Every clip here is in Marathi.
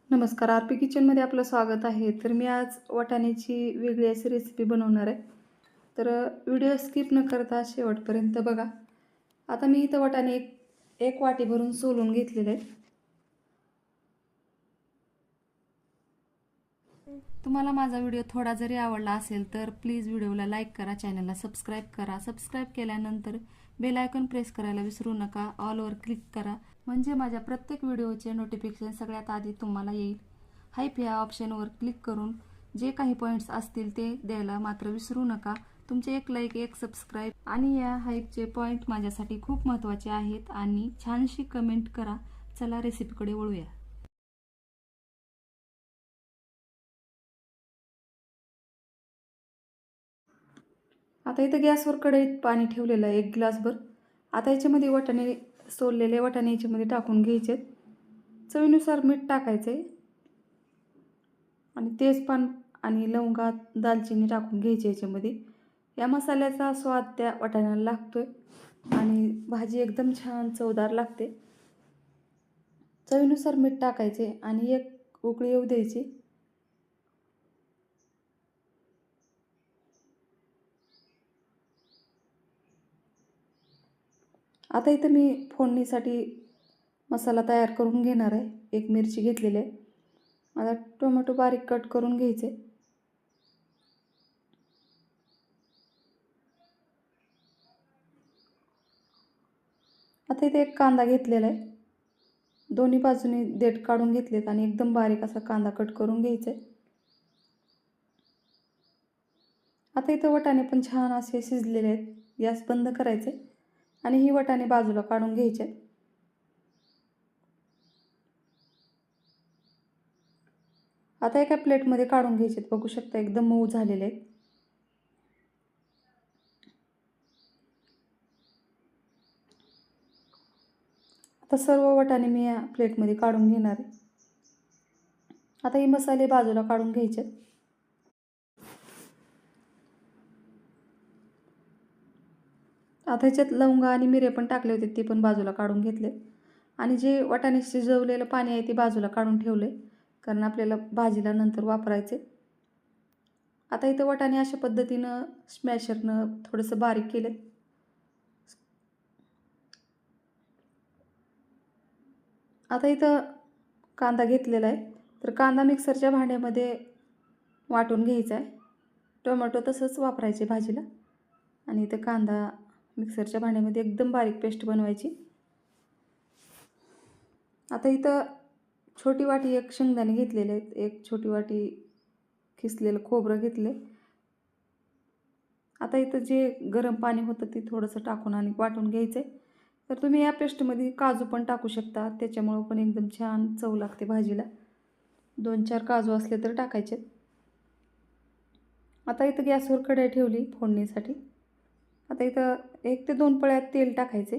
नमस्कार, आरपी किचनमध्ये आपलं स्वागत आहे. तर मी आज वाटाण्याची वेगळी अशी रेसिपी बनवणार आहे. तर व्हिडिओ स्किप न करता शेवटपर्यंत बघा. आता मी इथं वाटाणे एक एक वाटी भरून सोलून घेतलेले आहेत. तुम्हाला माझा व्हिडिओ थोडा जरी आवडला असेल तर प्लीज व्हिडिओला लाईक करा, चॅनलला सबस्क्राईब करा. सबस्क्राईब केल्यानंतर बेल आयकॉन प्रेस करायला विसरू नका. ऑलवर क्लिक करा म्हणजे माझ्या प्रत्येक व्हिडिओचे नोटिफिकेशन सगळ्यात आधी तुम्हाला येईल. हाईप या ऑप्शनवर क्लिक करून जे काही पॉईंट्स असतील ते द्यायला मात्र विसरू नका. तुमचे एक लाईक, एक सबस्क्राईब आणि या हाईपचे पॉईंट माझ्यासाठी खूप महत्त्वाचे आहेत. आणि छानशी कमेंट करा. चला रेसिपीकडे वळूया. आता इथं गॅसवर कढईत पाणी ठेवलेलं आहे 1 ग्लासभर. आता याच्यामध्ये वाटाणे सोललेले वाटाणे याच्यामध्ये टाकून घ्यायचे. चवीनुसार मीठ टाकायचं आहे आणि तेजपान आणि लवंगा, दालचिनी टाकून घ्यायची याच्यामध्ये. या मसाल्याचा स्वाद त्या वाटाण्याला लागतोय आणि भाजी एकदम छान चवदार लागते. चवीनुसार मीठ टाकायचे आणि एक उकळी येऊ द्यायची. आता इथं मी फोडणीसाठी मसाला तयार करून घेणार आहे. एक मिरची घेतलेली आहे. आता टोमॅटो बारीक कट करून घ्यायचे. आता इथे एक कांदा घेतलेला आहे. दोन्ही बाजूनी देठ काढून घेतलेत आणि एकदम बारीक असा कांदा कट करून घ्यायचा आहे. आता इथं वाटाणे पण छान असे शिजलेले आहेत. गॅस बंद करायचे आणि ही वाटाणे बाजूला काढून घ्यायचे. आता एका प्लेटमध्ये काढून घ्यायचे. बघू शकता एकदम मऊ झालेले आहेत. आता सर्व वाटाणे मी या प्लेटमध्ये काढून घेणार आहे. आता हे मसाले बाजूला काढून घ्यायचे. आता ह्याच्यात लवंगा आणि मिरे पण टाकले होते, ते पण बाजूला काढून घेतले. आणि जे वाटाणे शिजवलेलं पाणी आहे ते बाजूला काढून ठेवले, कारण आपल्याला भाजीला नंतर वापरायचे. आता इथं वाटाणे अशा पद्धतीनं स्मॅशरनं थोडंसं बारीक केले. आता इथं कांदा घेतलेला आहे. तर कांदा मिक्सरच्या भांड्यामध्ये वाटून घ्यायचा आहे. टोमॅटो तसंच वापरायचे भाजीला. आणि इथं कांदा मिक्सरच्या भांड्यामध्ये एकदम बारीक पेस्ट बनवायची. आता इथं छोटी वाटी एक शेंगदाणे घेतलेले आहेत. एक छोटी वाटी किसलेलं खोबरं घेतले. आता इथं जे गरम पाणी होतं ते थोडंसं टाकून आणि वाटून घ्यायचं आहे. तर तुम्ही या पेस्टमध्ये काजू पण टाकू शकता, त्याच्यामुळं पण एकदम छान चव लागते भाजीला. 2-4 काजू असले तर टाकायचे. आता इथं गॅसवर कढई ठेवली फोडणीसाठी. आता इथं 1 ते 2 पळ्यात तेल टाकायचे.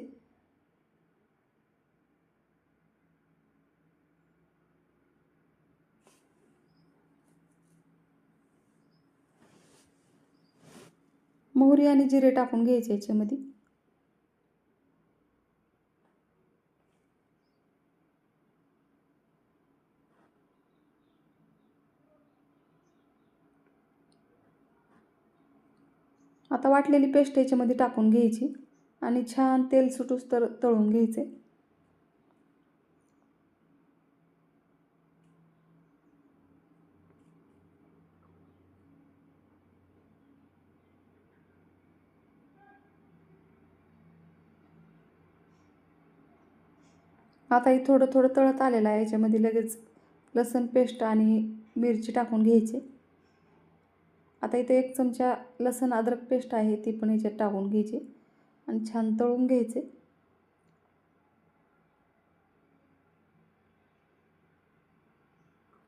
मोहरी आणि जिरे टाकून घ्यायचे याच्यामध्ये. आता वाटलेली पेस्ट याच्यामध्ये टाकून घ्यायची आणि छान तेल सुटूस तर तळून घ्यायचे. आता हे थोडं थोडं तळत आलेलं आहे. याच्यामध्ये लगेच लसूण पेस्ट आणि मिरची टाकून घ्यायची. आता इथे 1 चमचा लसूण अद्रक पेस्ट आहे, ती पण याच्यात टाकून घ्यायची आणि छान तळून घ्यायचे.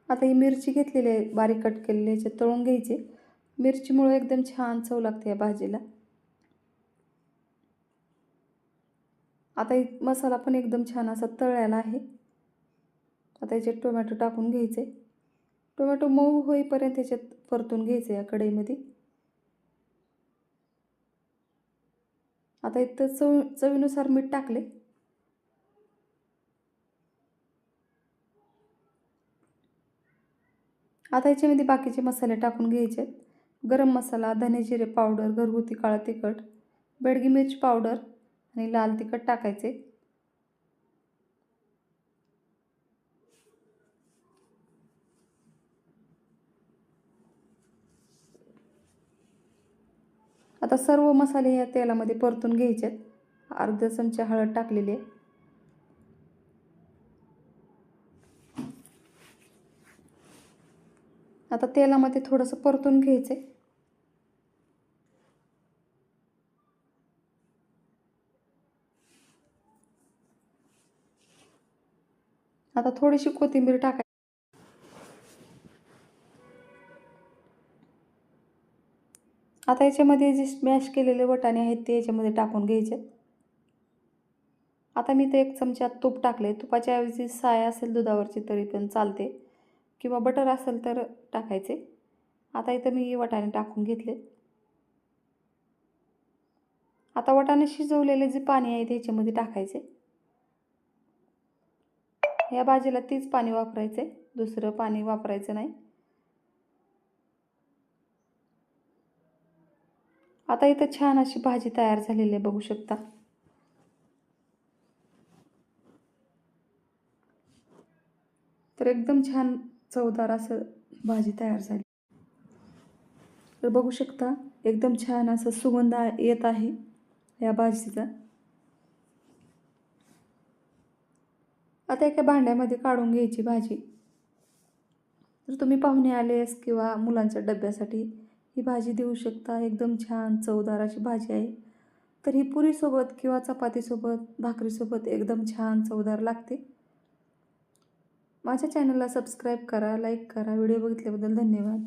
आता ही मिरची घेतलेली आहे बारीक कट केलेली, याच्यात तळून घ्यायची. मिरचीमुळे एकदम छान चव लागते या भाजीला. आता मसाला पण एकदम छान असा तळलेला आहे. आता याच्यात टोमॅटो टाकून घ्यायचे. टोमॅटो मऊ होईपर्यंत याच्यात परतून घ्यायचे या कढईमध्ये. आता इथं चवीनुसार मीठ टाकले. आता याच्यामध्ये बाकीचे मसाले टाकून घ्यायचे आहेत. गरम मसाला, धने जिरे पावडर, घरगुती काळं तिखट, बेडगी मिरची पावडर आणि लाल तिखट टाकायचे. आता सर्व मसाले या तेलामध्ये परतून घ्यायचे आहेत. अर्धा चमचा हळद टाकलेली आहे. आता तेलामध्ये थोडंसं परतून घ्यायचं आहे. आता थोडीशी कोथिंबीर टाकायची. आता याच्यामध्ये जे स्मॅश केलेले वाटाणे आहेत ते याच्यामध्ये टाकून घ्यायचे. आता मी ते 1 चमचा तूप टाकले. तुपाच्या ऐवजी साय असेल दुधावरची तरी पण चालते किंवा बटर असेल तर टाकायचे. आता इथं मी वाटाणे टाकून घेतले. आता वाटाणे शिजवलेले जे पाणी आहे ते याच्यामध्ये टाकायचे. या भाजीला तीच पाणी वापरायचे, दुसरं पाणी वापरायचं नाही. आता इथं छान अशी भाजी तयार झालेली आहे, बघू शकता. तर एकदम छान चवदार असं भाजी तयार झाली. तर बघू शकता एकदम छान असं सुगंध येत आहे या भाजीचा. आता एका भांड्यामध्ये काढून घ्यायची भाजी. जर तुम्ही पाहुणे आलेस किंवा मुलांच्या डब्यासाठी ही भाजी देऊ शकता. एकदम छान चवदार अशी भाजी आहे. तर ही पुरीसोबत किंवा चपातीसोबत, भाकरीसोबत एकदम छान चवदार लागते. माझ्या चॅनलला सबस्क्राईब करा, लाईक करा. व्हिडिओ बघितल्याबद्दल धन्यवाद.